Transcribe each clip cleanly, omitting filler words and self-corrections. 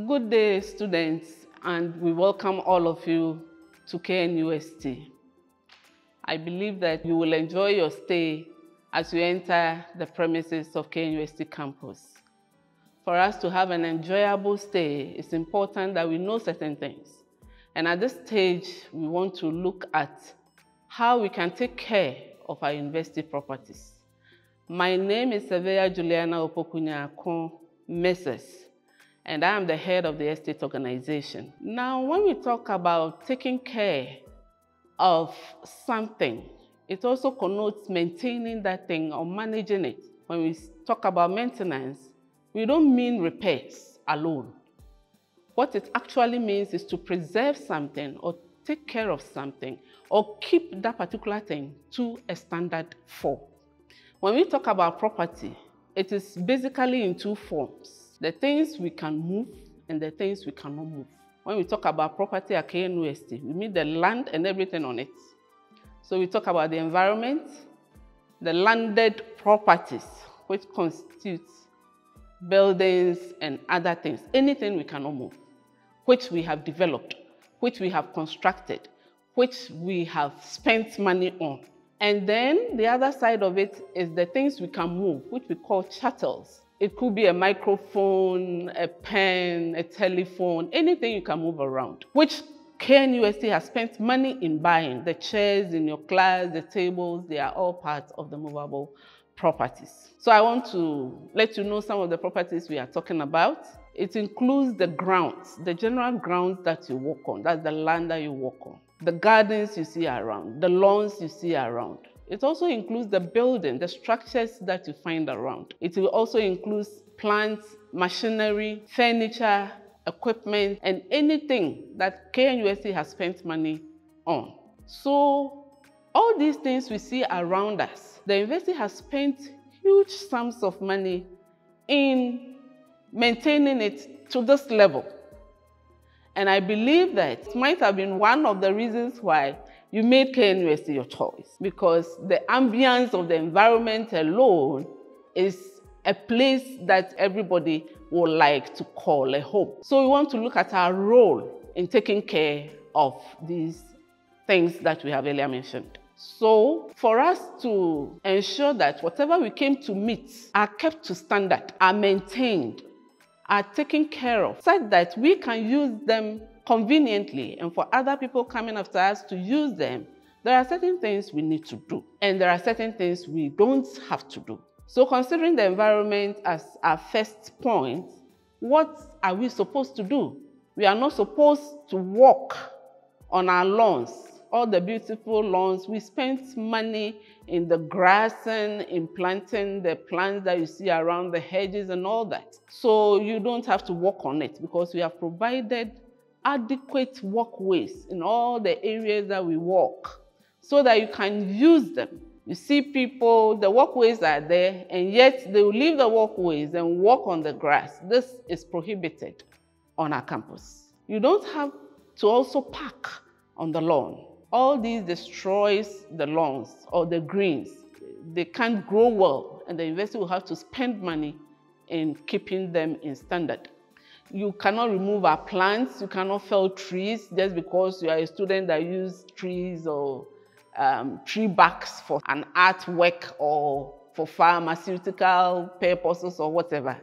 Good day, students, and we welcome all of you to KNUST. I believe that you will enjoy your stay as you enter the premises of KNUST campus. For us to have an enjoyable stay, it's important that we know certain things. And at this stage, we want to look at how we can take care of our university properties. My name is Surveyor Juliana Opoku Nyarko, Mrs. and I am the head of the estate organization. Now, when we talk about taking care of something, it also connotes maintaining that thing or managing it. When we talk about maintenance, we don't mean repairs alone. What it actually means is to preserve something or take care of something or keep that particular thing to a standard form. When we talk about property, it is basically in two forms. The things we can move and the things we cannot move. When we talk about property at KNUST, we mean the land and everything on it. So we talk about the environment, the landed properties, which constitutes buildings and other things, anything we cannot move, which we have developed, which we have constructed, which we have spent money on. And then the other side of it is the things we can move, which we call chattels. It could be a microphone, a pen, a telephone, anything you can move around, which KNUST has spent money in buying. The chairs in your class, the tables, they are all part of the movable properties. So I want to let you know some of the properties we are talking about. It includes the grounds, the general grounds that you walk on. That's the land that you walk on. The gardens you see around, the lawns you see around. It also includes the building, the structures that you find around. It will also include plants, machinery, furniture, equipment, and anything that KNUST has spent money on. So all these things we see around us, the university has spent huge sums of money in maintaining it to this level. And I believe that it might have been one of the reasons why you made KNUST your choice, because the ambience of the environment alone is a place that everybody would like to call a home. So we want to look at our role in taking care of these things that we have earlier mentioned. So for us to ensure that whatever we came to meet are kept to standard, are maintained, are taken care of, such that we can use them conveniently, and for other people coming after us to use them, there are certain things we need to do, and there are certain things we don't have to do. So considering the environment as our first point, what are we supposed to do? We are not supposed to walk on our lawns, all the beautiful lawns. We spent money in the grassing, in planting the plants that you see around the hedges and all that. So you don't have to walk on it, because we have provided adequate walkways in all the areas that we walk so that you can use them. You see people, the walkways are there, and yet they will leave the walkways and walk on the grass. This is prohibited on our campus. You don't have to also park on the lawn. All these destroys the lawns or the greens. They can't grow well, and the university will have to spend money in keeping them in standard. You cannot remove our plants, you cannot fell trees just because you are a student that uses trees or tree barks for an artwork or for pharmaceutical purposes or whatever.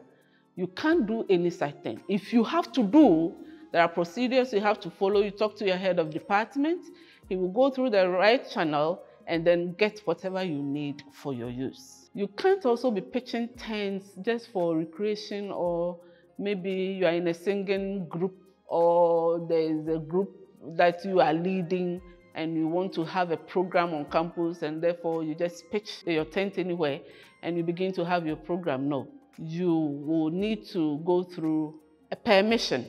You can't do any such thing. If you have to do, there are procedures you have to follow. You talk to your head of department, he will go through the right channel and then get whatever you need for your use. You can't also be pitching tents just for recreation, or maybe you are in a singing group, or there is a group that you are leading and you want to have a program on campus, and therefore you just pitch your tent anywhere and you begin to have your program. No, you will need to go through a permission.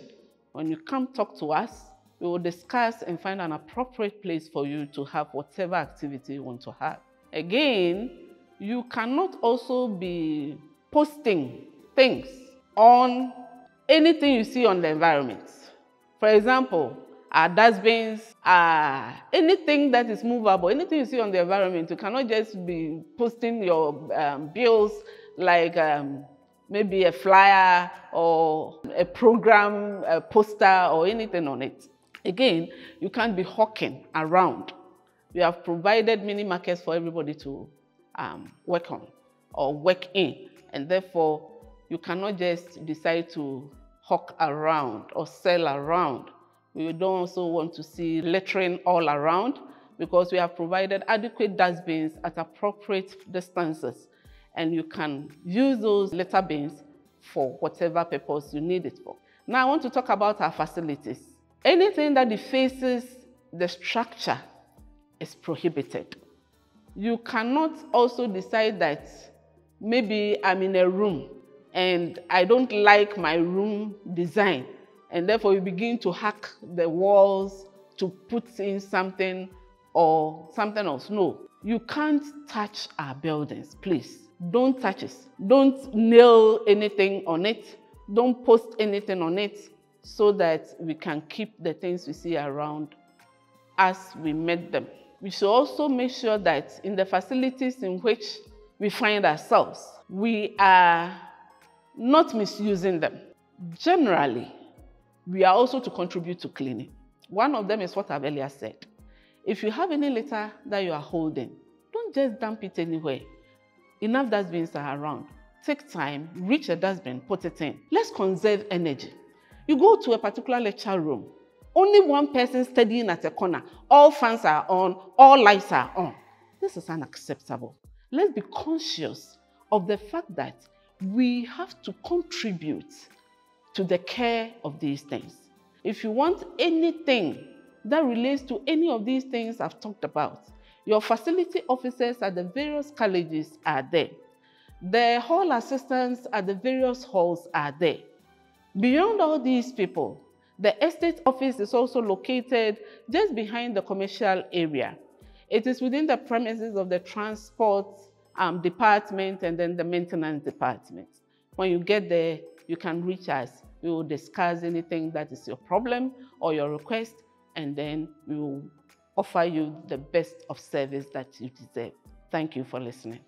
When you come talk to us, we will discuss and find an appropriate place for you to have whatever activity you want to have. Again, you cannot also be posting things on anything you see on the environment. For example, our dustbins, anything that is movable, anything you see on the environment, you cannot just be posting your bills like maybe a flyer or a program, a poster or anything on it. Again, you can't be hawking around. We have provided mini markets for everybody to work on or work in, and therefore you cannot just decide to hawk around or sell around. We don't also want to see littering all around, because we have provided adequate dustbins at appropriate distances, and you can use those litter bins for whatever purpose you need it for. Now I want to talk about our facilities. Anything that defaces the structure is prohibited. You cannot also decide that maybe I'm in a room and I don't like my room design, and therefore you begin to hack the walls to put in something or something else. No, you can't touch our buildings, please. Don't touch it. Don't nail anything on it. Don't post anything on it, so that we can keep the things we see around as we make them. We should also make sure that in the facilities in which we find ourselves, we are not misusing them. Generally, we are also to contribute to cleaning. One of them is what I've earlier said. If you have any litter that you are holding, don't just dump it anywhere. Enough dustbins are around. Take time, reach a dustbin, put it in. Let's conserve energy. You go to a particular lecture room, only one person studying at a corner, all fans are on, all lights are on. This is unacceptable. Let's be conscious of the fact that we have to contribute to the care of these things. If you want anything that relates to any of these things I've talked about, your facility officers at the various colleges are there. The hall assistants at the various halls are there. Beyond all these people, the estate office is also located just behind the commercial area. It is within the premises of the transport department and then the maintenance department. When you get there, you can reach us. We will discuss anything that is your problem or your request, and then we will offer you the best of service that you deserve. Thank you for listening.